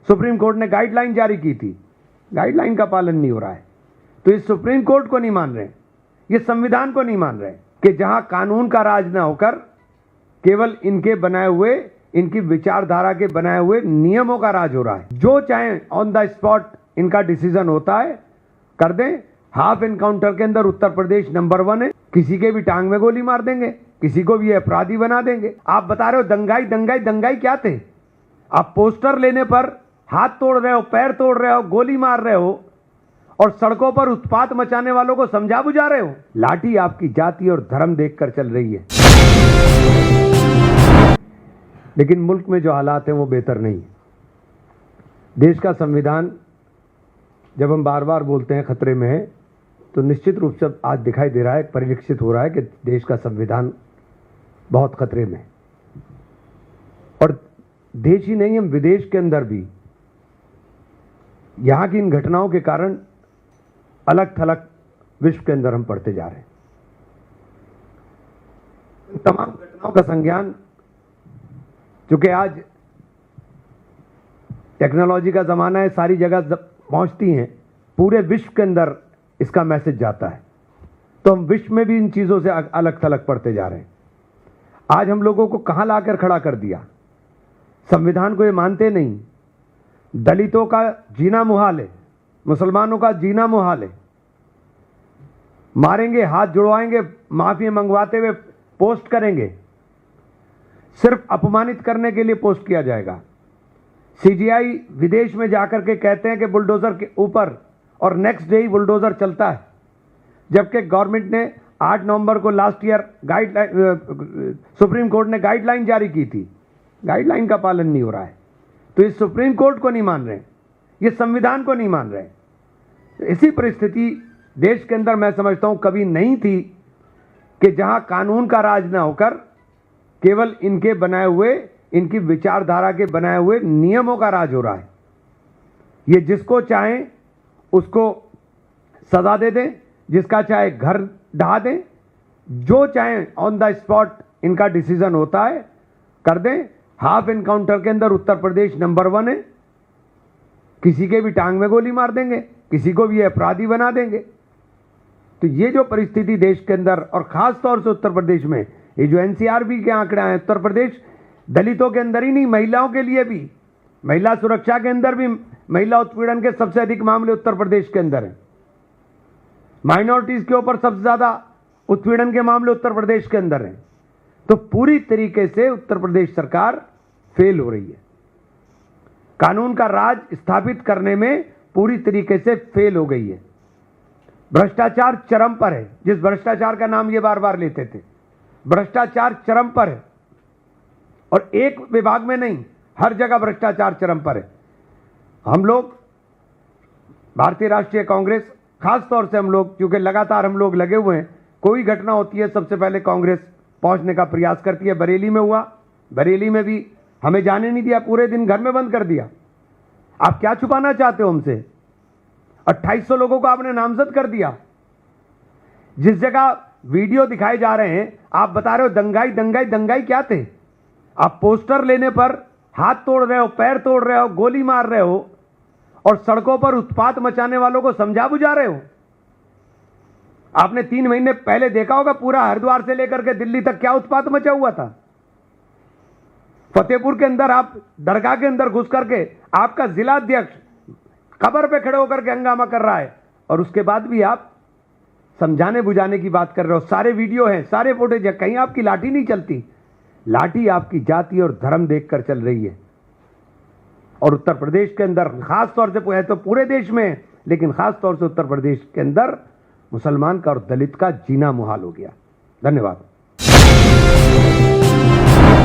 Supreme court ने guideline जारी की थी, गाइडलाइन का पालन नहीं हो रहा है। तो इस सुप्रीम कोर्ट को नहीं मान रहे, ये संविधान को नहीं मान रहे कि जहां कानून का राज ना होकर केवल इनके बनाए हुए, इनकी विचारधारा के बनाए हुए नियमों का राज हो रहा है। जो चाहे ऑन द स्पॉट इनका डिसीजन होता है, कर दें। हाफ एनकाउंटर के अंदर उत्तर प्रदेश नंबर 1 है। किसी के भी टांग में गोली मार देंगे, किसी को भी अपराधी बना देंगे। आप बता रहे हो दंगाई दंगाई दंगाई क्या थे? आप पोस्टर लेने पर हाथ तोड़ रहे हो, पैर तोड़ रहे हो, गोली मार रहे हो और सड़कों पर उत्पात मचाने वालों को समझा बुझा रहे हो। लाठी आपकी जाति और धर्म देखकर चल रही है, लेकिन मुल्क में जो हालात हैं वो बेहतर नहीं है। देश का संविधान जब हम बार बार बोलते हैं खतरे में है, तो निश्चित रूप से आज दिखाई दे रहा है, परिलक्षित हो रहा है कि देश का संविधान बहुत खतरे में है। और देश ही नहीं, हम विदेश के अंदर भी यहां की इन घटनाओं के कारण अलग थलग विश्व के अंदर हम पढ़ते जा रहे हैं। तमाम घटनाओं का संज्ञान, चूंकि आज टेक्नोलॉजी का जमाना है, सारी जगह पहुंचती हैं, पूरे विश्व के अंदर इसका मैसेज जाता है, तो हम विश्व में भी इन चीजों से अलग थलग पढ़ते जा रहे हैं। आज हम लोगों को कहां लाकर खड़ा कर दिया? संविधान को ये मानते नहीं। दलितों का जीना मुहाल है, मुसलमानों का जीना मुहाल है। मारेंगे, हाथ जुड़वाएंगे, माफी मंगवाते हुए पोस्ट करेंगे, सिर्फ अपमानित करने के लिए पोस्ट किया जाएगा। सीजीआई विदेश में जाकर के कहते हैं कि बुलडोजर के ऊपर, और नेक्स्ट डे ही बुलडोजर चलता है, जबकि गवर्नमेंट ने 8 नवंबर को लास्ट ईयर सुप्रीम कोर्ट ने गाइडलाइन जारी की थी, गाइडलाइन का पालन नहीं हो रहा है। तो इस सुप्रीम कोर्ट को नहीं मान रहे, ये संविधान को नहीं मान रहे। इसी परिस्थिति देश के अंदर मैं समझता हूं कभी नहीं थी कि जहां कानून का राज ना होकर केवल इनके बनाए हुए, इनकी विचारधारा के बनाए हुए नियमों का राज हो रहा है। ये जिसको चाहे उसको सजा दे दें, जिसका चाहे घर ढहा दें, जो चाहे ऑन द स्पॉट इनका डिसीजन होता है, कर दें। हाफ एनकाउंटर के अंदर उत्तर प्रदेश नंबर 1 है। किसी के भी टांग में गोली मार देंगे, किसी को भी अपराधी बना देंगे। तो ये जो परिस्थिति देश के अंदर, और खास तौर से उत्तर प्रदेश में, ये जो एनसीआरबी के आंकड़े हैं, उत्तर प्रदेश दलितों के अंदर ही नहीं, महिलाओं के लिए भी, महिला सुरक्षा के अंदर भी महिला उत्पीड़न के सबसे अधिक मामले उत्तर प्रदेश के अंदर हैं। माइनॉरिटीज के ऊपर सबसे ज्यादा उत्पीड़न के मामले उत्तर प्रदेश के अंदर हैं। तो पूरी तरीके से उत्तर प्रदेश सरकार फेल हो रही है, कानून का राज स्थापित करने में पूरी तरीके से फेल हो गई है। भ्रष्टाचार चरम पर है, जिस भ्रष्टाचार का नाम ये बार बार लेते थे, भ्रष्टाचार चरम पर है। और एक विभाग में नहीं, हर जगह भ्रष्टाचार चरम पर है। हम लोग भारतीय राष्ट्रीय कांग्रेस, खास तौर से हम लोग, क्योंकि लगातार हम लोग लगे हुए हैं, कोई घटना होती है सबसे पहले कांग्रेस पहुंचने का प्रयास करती है। बरेली में हुआ, बरेली में भी हमें जाने नहीं दिया, पूरे दिन घर में बंद कर दिया। आप क्या छुपाना चाहते हो हमसे? 2800 लोगों को आपने नामजद कर दिया। जिस जगह वीडियो दिखाए जा रहे हैं, आप बता रहे हो दंगाई दंगाई दंगाई क्या थे? आप पोस्टर लेने पर हाथ तोड़ रहे हो, पैर तोड़ रहे हो, गोली मार रहे हो और सड़कों पर उत्पात मचाने वालों को समझा बुझा रहे हो। आपने 3 महीने पहले देखा होगा पूरा हरिद्वार से लेकर के दिल्ली तक क्या उत्पात मचा हुआ था। फतेहपुर के अंदर आप दरगाह के अंदर घुस करके आपका जिला अध्यक्ष कब्र पे खड़े होकर के हंगामा कर रहा है, और उसके बाद भी आप समझाने बुझाने की बात कर रहे हो। सारे वीडियो हैं, सारे फुटेज है, कहीं आपकी लाठी नहीं चलती। लाठी आपकी जाति और धर्म देखकर चल रही है। और उत्तर प्रदेश के अंदर खास तौर से, है तो पूरे देश में, लेकिन खास तौर से उत्तर प्रदेश के अंदर मुसलमान का और दलित का जीना मुहाल हो गया। धन्यवाद।